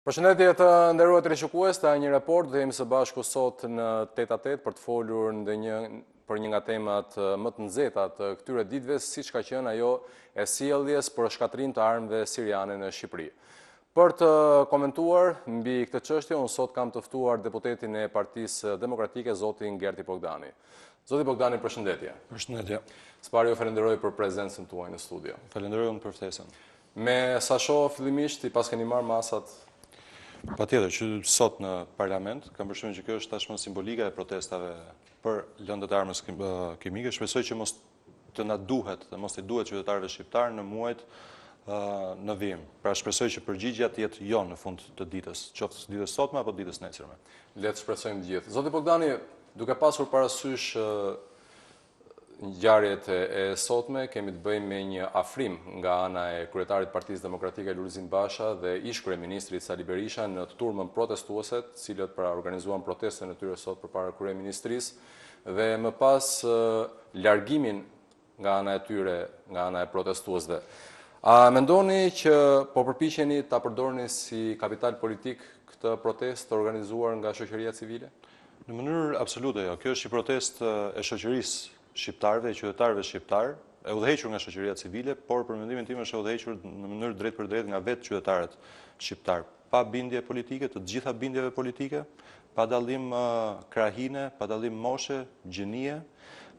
Përshëndetje të nderuar teleshikues, ta një raport dhe jemi së bashku sot në 8-8 për të folur për një nga temat më të nxehta të këtyre ditëve, siç ka qenë ajo e sjelljes për shkatrim të armëve siriane në Shqipëri. Për të komentuar mbi këtë çështje, unë sot kam të ftuar deputetin e Partisë Demokratike, zotin Gerti Bogdani. Zoti Bogdani, përshëndetje. Përshëndetje. Së pari ju falenderoj për prezencën tuaj në studio. Falenderoj unë për ftesën. Me sa shoh fillimisht i pas keni marrë masat. Patjetër që sot në parlament kam përshtypjen që kjo është tashmë simbolika e protestave për lëndët e armës kimike. Shpresoj që mos të na duhet dhe mos i duhet qytetarëve shqiptar në muajt në vijim. Pra shpresoj që përgjigjja të jetë jo në fund të ditës, qoftë ditës sotme apo ditës nesërme. Le të shpresojmë të gjithë. Zoti Bogdani, duke pasur parasysh ngjarjet e sotme, kemi të bëjmë me një afrim nga ana e kryetarit Partisë Demokratike Lulzim Basha dhe ish kryeministrit Sali Berisha në të turmën protestuese, të cilët organizuan protestën e tyre sot përpara kryeministrisë dhe më pas largimin nga ana e tyre, nga ana e protestuesve. A mendoni që po përpiqeni ta përdorni si kapital politik këtë protestë të organizuar nga shoqëria civile? Në mënyrë absolute jo. Kjo është një protestë e shoqërisë shqiptarëve, e qytetarëve shqiptar, e udhëhequr nga shoqëria civile, por për mendimin tim është e udhëhequr në mënyrë drejt për drejt nga vetë qytetarët shqiptar, pa bindje politike, të gjitha bindjeve politike, pa dallim krahine, pa dallim moshe, gjinie,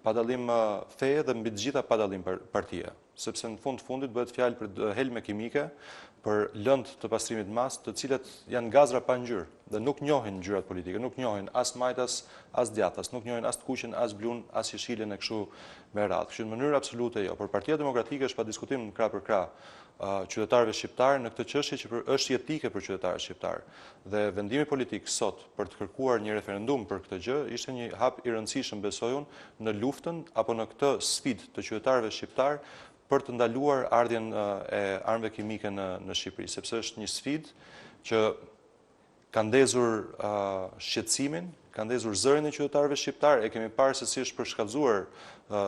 pa dallim feje dhe mbi të gjitha pa dallim partie. Sepse në fundit bëhet fjalë për helme kimike, për lëndë të pastrimit mas, të cilat janë gazra pa ngjyrë dhe nuk njohin ngjyrat politike, nuk njohin as majtas, as djathtas, nuk njohin as të kuqen, as blun, as jeshilën e kështu me radhë. Kështu në mënyrë absolute jo. Por Partia Demokratike është pa diskutim krah për krah qytetarëve shqiptar në këtë çështje që është jetike për qytetarët shqiptar. Dhe vendimi politik sot për të kërkuar një referendum për këtë gjë ishte një hap i rëndësishëm, besoj unë, në luftën apo në këtë sfidë të qytetarëve shqiptar për të ndaluar ardhjen e armëve kimike në Shqipëri, sepse është një sfidë që ka ndezur shqetësimin, ka ndezur zërin e qytetarëve shqiptar, e kemi parë se si është përshkallëzuar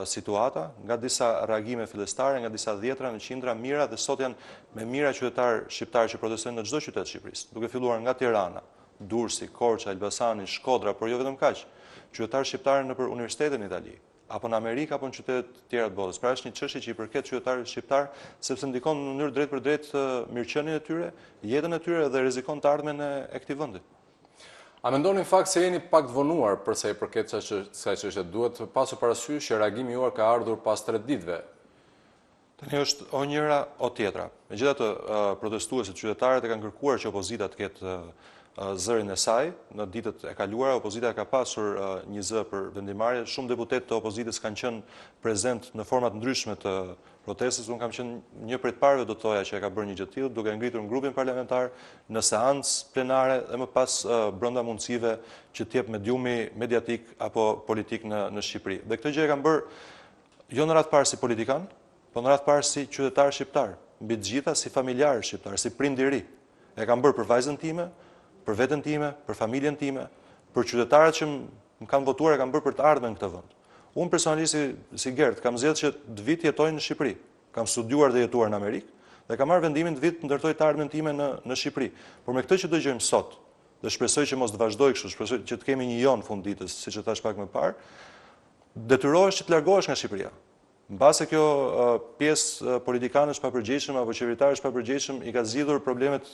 situata nga disa reagime fillestare, nga disa dhjetra në qindra mira dhe sot janë me mira qytetar shqiptar që protestojnë në çdo qytet të Shqipërisë, duke filluar nga Tirana, Durrësi, Korça, Elbasani, Shkodra, por jo vetëm kaq, qytetar shqiptar nëpër universitetin në Itali, apo në Amerikë, apo në qytetet tjera të botës. Pra është një çështje që i përket qytetarëve shqiptar, sepse ndikon në mënyrë drejt për drejt mirëqenien e tyre, jetën e tyre dhe rrezikon të ardhmen e këtij vendi. A mendoni në fakt se jeni pak të vonuar për sa i përket kësaj çështje? Duhet të pasur parasysh që reagimi juaj ka ardhur pas 3 ditëve. Tani është o njëra o tjetra. Megjithatë, protestuesit qytetarët e kanë kërkuar që opozita të ketë zërin e saj. Në ditët e kaluara opozita ka pasur një zë për vendimarrje. Shumë deputet të opozitës kanë qenë prezent në format ndryshme të protestës. Unë kam qenë një prej të parëve do të thoja që e ka bërë një gjë të tillë, duke ngritur në grupin parlamentar në seancë plenare dhe më pas brenda mundësive që të jep mediumi mediatik apo politik në Shqipëri. Dhe këtë gjë e kanë bërë jo në radhë parë si politikan, po në radhë parë si qytetar shqiptar, mbi të gjitha si familjar shqiptar, si prind i ri. E kanë bërë për vajzën time, për veten time, për familjen time, për qytetarët që më kanë votuar e kanë bërë për të ardhmen në këtë vend. Unë personalisht si Gert kam zgjedhur që të vit jetoj në Shqipëri. Kam studiuar dhe jetuar në Amerikë dhe kam marrë vendimin të vit të ndërtoj të ardhmen time në Shqipëri. Por me këtë që dëgjojmë sot, dhe shpresoj që mos të vazhdoj kështu, shpresoj që të kemi një jo në fund ditës, siç e thash pak më parë, detyrohesh që të largohesh nga Shqipëria. Mbase kjo pjesë politikanësh papërgjegjshëm apo qeveritarësh papërgjegjshëm i ka zgjidhur problemet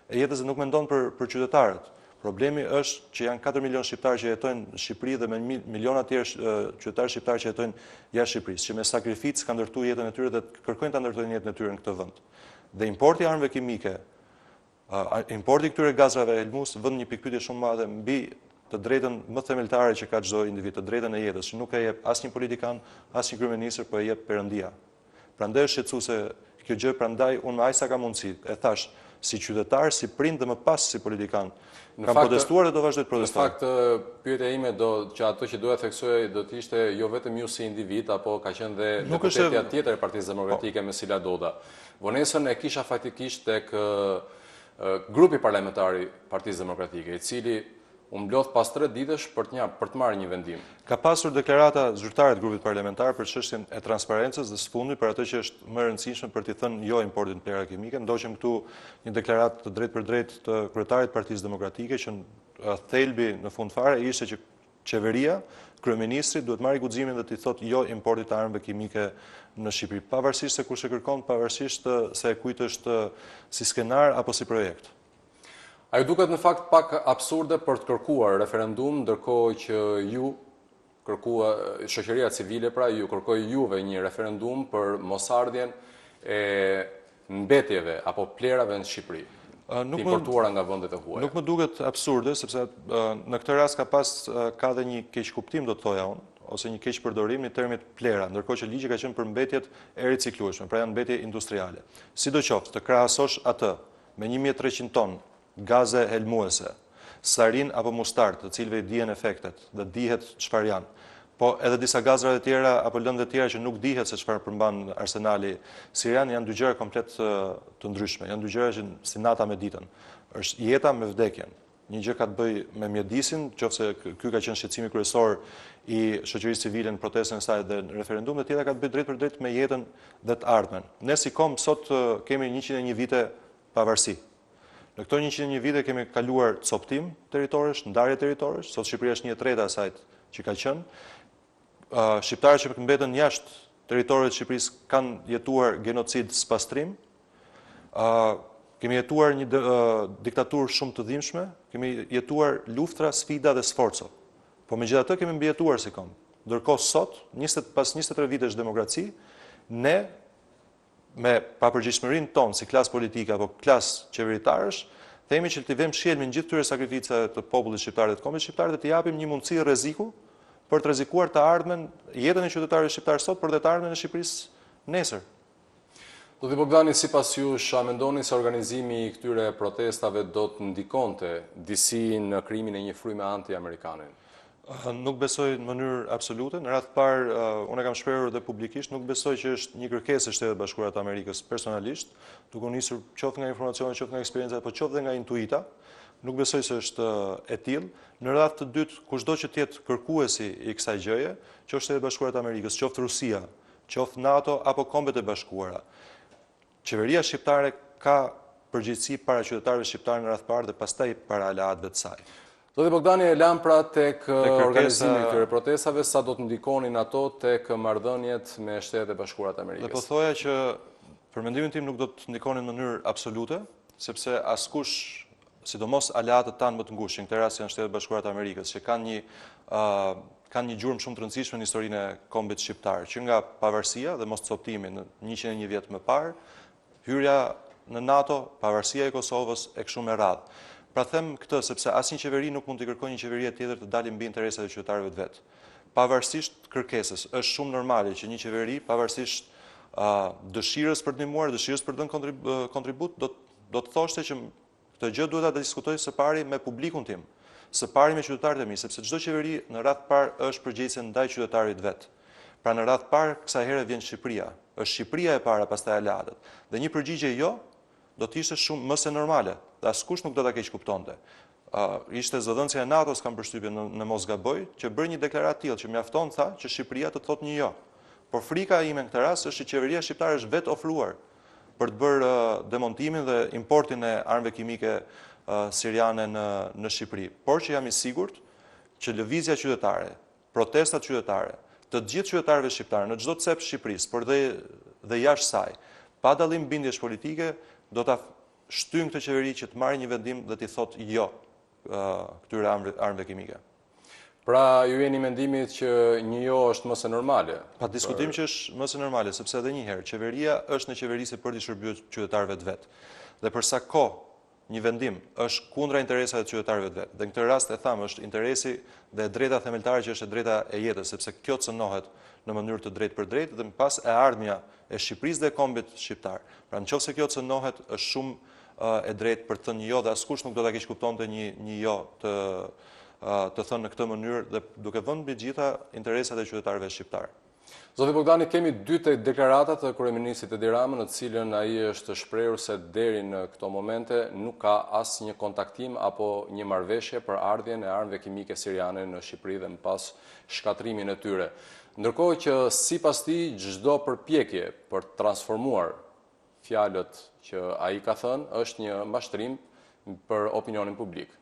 e jetës dhe nuk mendon për qytetarët. Problemi është që janë 4 milion shqiptarë që jetojnë në Shqipëri dhe me miliona të tjerë qytetarë shqiptarë që jetojnë jashtë Shqipërisë, që me sakrificë kanë ndërtuar jetën e tyre dhe kërkojnë ta ndërtojnë jetën e tyre në këtë vend. Dhe importi i armëve kimike, importi i këtyre gazrave helmus vën një pikpyetje shumë madhe mbi të drejtën më themeltare që ka çdo individ, të drejtën e jetës, që nuk e jep asnjë politikan, asnjë kryeministër, por e jep Perëndia. Prandaj është shqetësuese kjo gjë, prandaj unë me aq sa ka mundësi, e thash, si qytetar, si prind dhe më pas si politikan, kam protestuar dhe do vazhdoj të protestoj. Në fakt, pyetja ime që ato që doja theksoj do të ishte jo vetëm ju si individ, apo ka qenë dhe deputetja tjetër e Partisë Demokratike me Sila Doda. Vonesën e kisha faktikisht tek grupi parlamentar i Partisë Demokratike, i cili u mblodh pas 3 ditësh për të marrë një vendim. Ka pasur deklarata zyrtare të grupit parlamentar për çështjen e transparencës dhe së fundit për atë që është më e rëndësishme për t'i thënë jo importit plera kimike. Ndoqëm këtu një deklaratë të drejtë për drejtë të kryetarit të Partisë Demokratike që thelbi në fund fare ishte që qeveria, kryeministri duhet marrë guximin dhe t'i thotë jo importit të armëve kimike në Shqipëri, pavarësisht se kush e kërkon, pavarësisht se e kujt është si skenar apo si projekt. A ju duket në fakt pak absurde për të kërkuar referendum, ndërkohë që ju shoqëria civile pra ju kërkoi juve një referendum për mosardhjen e mbetjeve apo plerave në Shqipëri, të importuara nga vendet e huaja. Nuk më duket absurde, sepse në këtë rast ka dhe një keq kuptim, do të thoja unë, ose një keq përdorim në termit plera, ndërkohë që ligji ka qenë për mbetjet e riciklueshme, pra janë mbetje industriale. Sidoqoftë, të krahasosh atë me 1300 ton gaze helmuese, sarin apo mustard, të cilëve i dihen efektet dhe dihet çfarë janë, po edhe disa gazra të tjera apo lëndë të tjera që nuk dihet se çfarë përmban arsenali sirian, janë dy gjëra komplet të ndryshme, janë dy gjëra që si nata me ditën. Është jeta me vdekjen. Një gjë ka të bëjë me mjedisin, qofse ky ka qenë shqetësimi kryesor i shoqërisë civile në protestën e saj dhe në referendum, dhe tjetra ka të bëjë drejt për drejt me jetën dhe të ardhmen. Ne si kom sot kemi 101 vite pavarësi. Në këto 101 vite kemi kaluar coptim territorësh, ndarje territorësh, sot Shqipëria është 1/3 e asaj që ka qenë. Shqiptarët që mbetën jashtë territorit të Shqipërisë kanë jetuar genocid spastrim. Kemi jetuar një diktaturë shumë të dhimbshme, kemi jetuar luftra, sfida dhe sforco. Po megjithatë kemi mbijetuar si kom. Ndërkohë sot, pas 23 vitesh demokraci, ne me papërgjegjësinë tonë si klasë politike apo klasë qeveritarësh, themi që t'i vëmë shjelmin gjithë këtyre sakrificave të popullit shqiptar dhe të kombit shqiptar dhe t'i japim një mundësi rreziku për të rrezikuar të ardhmen jetën e qytetarëve shqiptar sot, por dhe të ardhmen e Shqipërisë nesër. Zoti Bogdani, sipas jush, a mendoni se organizimi i këtyre protestave do të ndikonte disi në krimin e një fryme anti-amerikane? Nuk besoj në mënyrë absolute. Në radhë parë, unë e kam shprehur dhe publikisht, nuk besoj që është një kërkesë e Shtetet Bashkuara të Amerikës personalisht, duke nisur qoftë nga informacione, qoftë nga eksperienca, apo qoftë dhe nga intuita. Nuk besoj se është e tillë. Në radhë të dytë, kushdo që të jetë kërkuesi i kësaj gjëje, qoftë Shtetet Bashkuara të Amerikës, qoftë Rusia, qoftë NATO apo Kombet e Bashkuara, qeveria shqiptare ka përgjegjësi para qytetarëve shqiptarë në radhë parë dhe pastaj para aleatëve të saj. Zoti Bogdani, e lam pra tek organizimi i këtyre protestave, sa do të ndikonin ato tek marrëdhëniet me Shtetet e Bashkuara të Amerikës? Dhe po thoja që për mendimin tim nuk do të ndikonin në mënyrë absolute, sepse askush, sidomos aleatët tanë më të ngushtë, në këtë rast janë Shtetet Bashkuara të Amerikës, që kanë një gjurmë shumë të rëndësishme në historinë e kombit shqiptar, që nga pavarësia dhe mos coptimi në 101 vjet më parë, hyrja në NATO, pavarësia e Kosovës e kështu me radhë. Pra them këtë sepse asnjë qeveri nuk mund të kërkojë një qeveri tjetër të dalë mbi interesat e qytetarëve të vet. Pavarësisht kërkesës, është shumë normale që një qeveri, pavarësisht dëshirës për të ndihmuar, dëshirës për të dhënë kontribut, do të thoshte që këtë gjë duhet ta diskutoj së pari me publikun tim, së pari me qytetarët e mi, sepse çdo qeveri në radhë parë është përgjegjëse ndaj qytetarit vet. Pra në radhë parë kësaj here vjen Shqipëria. Është Shqipëria e para, pastaj aleatët. Dhe një përgjigje jo do të ishte shumë më se normale, dhe askush nuk do ta keq kuptonte. Ishte zëdhënësia e NATO-s, kam përshtypjen në mos gaboj, që bëri një deklaratë tillë që mjafton tha që Shqipëria të thotë një jo. Por frika ime në këtë rast është që qeveria shqiptare është vetë ofruar për të bërë demontimin dhe importin e armëve kimike siriane në Shqipëri. Por që jam i sigurt që lëvizja qytetare, protestat qytetare, të gjithë qytetarëve shqiptarë në çdo cep Shqipërisë, por dhe jashtë saj, pa dallim bindjesh politike, do ta shtyjnë këtë qeveri që të marrë një vendim dhe t'i thotë jo këtyre armëve kimike. Pra ju jeni mendimit që një jo është më se normale? Pa diskutim që është më se normale, sepse edhe një herë, qeveria është në qeverisje për t'i shërbyer qytetarëve të vet. Dhe për sa kohë një vendim është kundra interesave të qytetarëve të vet. Dhe në këtë rast e tham është interesi dhe drejta themeltare që është drejta e jetës, sepse kjo cënohet në mënyrë të drejtë për drejtë dhe më pas e ardhmja e Shqipërisë dhe kombit shqiptar. Pra nëse kjo cënohet është shumë e drejtë për të thënë jo dhe askush nuk do ta keq kuptonte një jo të thënë në këtë mënyrë dhe duke vënë mbi gjitha interesat e qytetarëve shqiptar. Zoti Bogdani, kemi dy deklaratat të kryeministrit Edi Ramën, në të cilën ai është shprehur se deri në këto momente nuk ka asnjë kontaktim apo një marrëveshje për ardhjen e armëve kimike siriane në Shqipëri dhe më pas shkatrimin e tyre. Ndërkohë që sipas tij çdo përpjekje për të transformuar fjalët që ai ka thënë është një mashtrim për opinionin publik.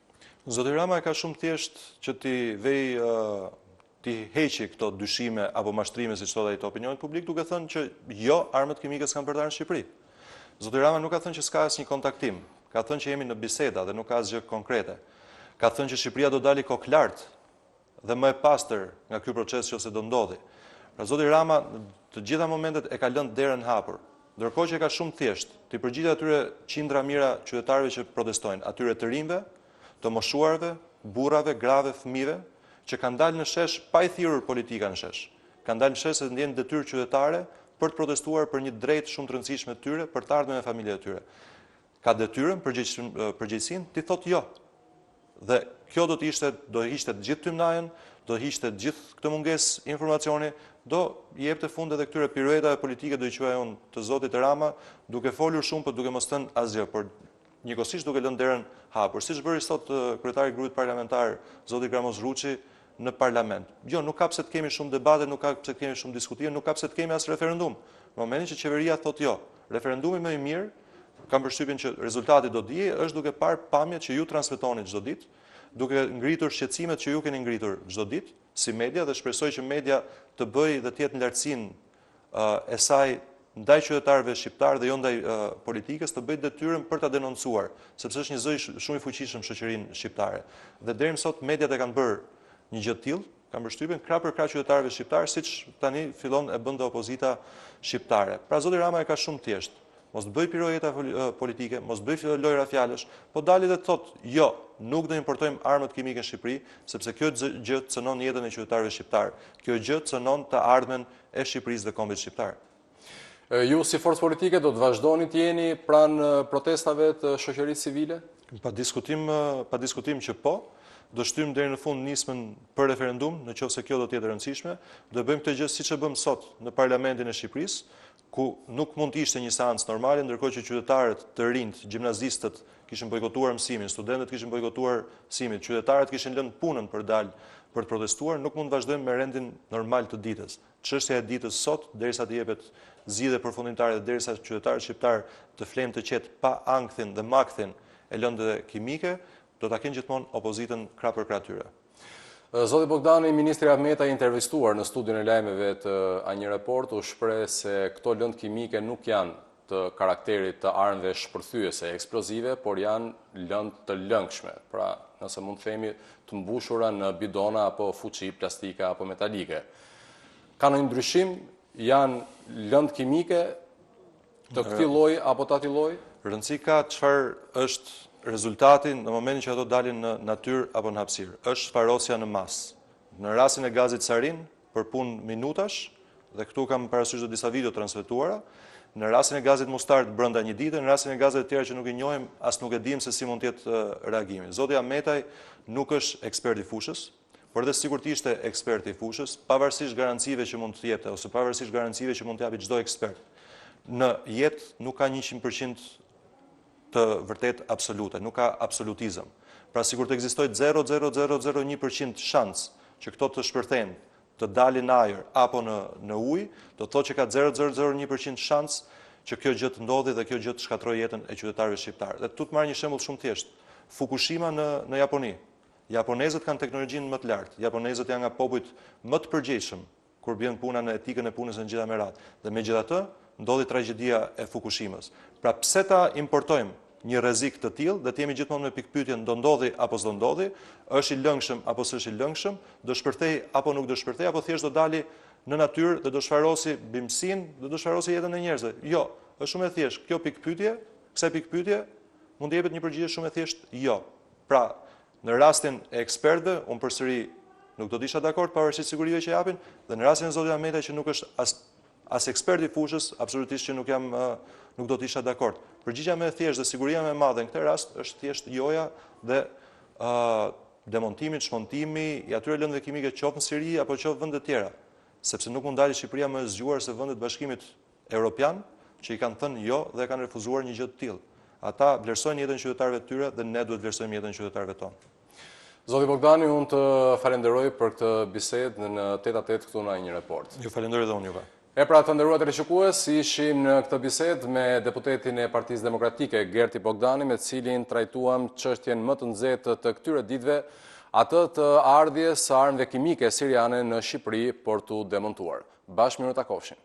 Zoti Rama ka shumë thjesht që ti heqi këto dyshime apo mashtrime siç thotë ai të opinionit publik, duke thënë që jo, armët kimike s'kan për të ardhur në Shqipëri. Zoti Rama nuk ka thënë që s'ka asnjë kontaktim, ka thënë që jemi në biseda dhe nuk ka asgjë konkrete. Ka thënë që Shqipëria do dali kokë lart dhe më e pastër nga ky proces nëse do ndodhi. Pra zoti Rama në të gjitha momentet e ka lënë derën hapur, ndërkohë që ka shumë thjesht të përgjigjet atyre qindra mijëra qytetarëve që protestojnë, atyre të rinjve, të moshuarve, burrave, grave, fëmijëve, që kanë dalë në shesh pa i thirrur politika në shesh. Kanë dalë në shesh se ndjen detyrë qytetare për të protestuar për një drejtë shumë të rëndësishme të tyre, për të ardhmen e familjet e tyre. Ka detyrën, përgjegjësinë, ti thotë jo. Dhe kjo do ishte të gjithë tymnajën, do ishte të gjithë këtë mungesë informacioni, do i jepte fund edhe këtyre piruetave politike, do i quaj unë të zotit Rama, duke folur shumë, por duke mos thënë asgjë, por njëkohësisht duke lënë derën hapur. Siç bëri sot kryetari i grupit parlamentar, zoti Gramoz Ruçi, në parlament. Jo, nuk ka pse të kemi shumë debate, nuk ka pse të kemi shumë diskutime, nuk ka pse të kemi as referendum. Në momentin që qeveria thotë jo, referendumi më i mirë, kam përshtypjen që rezultati do dihet, është duke parë pamjet që ju transmetoni çdo ditë, duke ngritur shqetësimet që ju keni ngritur çdo ditë si media dhe shpresoj që media të bëjë dhe të jetë në lartësinë e saj ndaj qytetarëve shqiptar dhe jo ndaj politikës, të bëjë detyrën për ta denoncuar, sepse është një zë shumë i fuqishëm shoqërinë shqiptare. Dhe deri më sot mediat e kanë bërë një gjë të tillë, kam përshtypjen krah për krah qytetarëve shqiptar, siç tani fillon e bën dhe opozita shqiptare. Pra zoti Rama e ka shumë thjesht. Mos bëj pirojeta politike, mos bëj lojra fjalësh, po dali dhe thotë, jo, nuk do importojmë armët kimike në Shqipëri, sepse kjo gjë cënon jetën e qytetarëve shqiptar. Kjo gjë cënon të ardhmen e Shqipërisë dhe kombit shqiptar. Ju si forcë politike do të vazhdoni të jeni pranë protestave të shoqërisë civile? Pa diskutim që po. Do shtym deri në fund nismën për referendum, nëse kjo do të jetë e rëndësishme, do bëjmë këtë gjë siç e bëm sot në Parlamentin e Shqipërisë, ku nuk mund të ishte një seancë normale, ndërkohë që qytetarët të rinjt, gjimnazistët kishin bojkotuar mësimin, studentët kishin bojkotuar mësimin, qytetarët kishin lënë punën për dalë për të protestuar, nuk mund të vazhdojmë me rendin normal të ditës. Çështja e ditës sot, derisa të jepet zgjidhje përfundimtare dhe derisa qytetarët shqiptar të flenë të qetë pa ankthin dhe makthin e lëndëve kimike, do ta kenë gjithmonë opozitën krah për krah tyre. Zoti Bogdani, ministri Ahmeta i intervistuar në studion e lajmeve të A1 Report u shpreh se këto lëndë kimike nuk janë të karakterit të armëve shpërthyese eksplozive, por janë lëndë të lëngshme. Pra, nëse mund të themi të mbushura në bidona apo fuçi plastike apo metalike. Ka ndonjë ndryshim? Janë lëndë kimike të këtij lloji apo të atij lloji? Rëndësi ka çfarë është rezultati në momentin që ato dalin në natyrë apo në hapësirë. Është sfarosja në masë. Në rastin e gazit sarin, për punë minutash, dhe këtu kam parasysh dhe disa video transmetuara, në rastin e gazit mustard brenda një dite, në rastin e gazet të tjera që nuk i njohim, as nuk e dim se si mund të jetë reagimi. Zoti Ahmetaj nuk është ekspert i fushës, por edhe sikur të ishte ekspert i fushës, pavarësisht garancive që mund të jepte ose pavarësisht garancive që mund të japi çdo ekspert. Në jetë nuk ka 100% të vërtet absolute, nuk ka absolutizëm. Pra sikur të ekzistojë 0,0001% shans që këto të shpërthejnë, të dalin në ajër apo në ujë, do të thotë që ka 0,001% shans që kjo gjë të ndodhi dhe kjo gjë të shkatërrojë jetën e qytetarëve shqiptar. Dhe tu të marr një shembull shumë thjesht. Fukushima në Japoni. Japonezët kanë teknologjinë më të lartë. Japonezët janë nga popujt më të përgjegjshëm kur bën puna në etikën e punës në gjitha merat. Dhe megjithatë, ndodhi tragjedia e Fukushimas. Pra pse ta importojmë një rrezik të tillë dhe të jemi gjithmonë me pikpyetjen do ndodhi apo s'do ndodhi, është i lëngshëm apo s'është i lëngshëm, do shpërthej apo nuk do shpërthej, apo thjesht do dali në natyrë dhe do shfarosi bimësinë dhe do shfarosi jetën e njerëzve. Jo, është shumë e thjeshtë. Kjo pikpyetje, kësaj pikpyetje mund të jepet një përgjigje shumë e thjeshtë, jo. Pra, në rastin e ekspertëve, unë përsëri nuk do të isha dakord pavarësisht sigurive që japin, dhe në rastin e zotit Ahmetaj që nuk është as ekspert i fushës, absolutisht që nuk do të isha dakord. Përgjigjja më e thjeshtë dhe siguria më e madhe në këtë rast është thjesht joja dhe demontimi, çmontimi i atyre lëndëve kimike qoftë në Siri apo qoftë vende të tjera. sepse nuk mund dalë Shqipëria më e zgjuar se vendet Bashkimit Evropian, që i kanë thënë jo dhe kanë refuzuar një gjë të tillë. Ata vlerësojnë jetën e qytetarëve të tyre dhe ne duhet vlerësojmë jetën e qytetarëve tonë. Zoti Bogdani, unë të falenderoj për këtë bisedë në 8-8 këtu në një report. Ju falenderoj dhe unë juve. Pra të nderuar teleshikues, ishim në këtë bisedë me deputetin e Partisë Demokratike, Gerti Bogdani, me cilin trajtuam çështjen më të nxehtë të këtyre ditëve, atë të ardhjes së armëve kimike siriane në Shqipëri për t'u demontuar. Bashkë miru takofshin.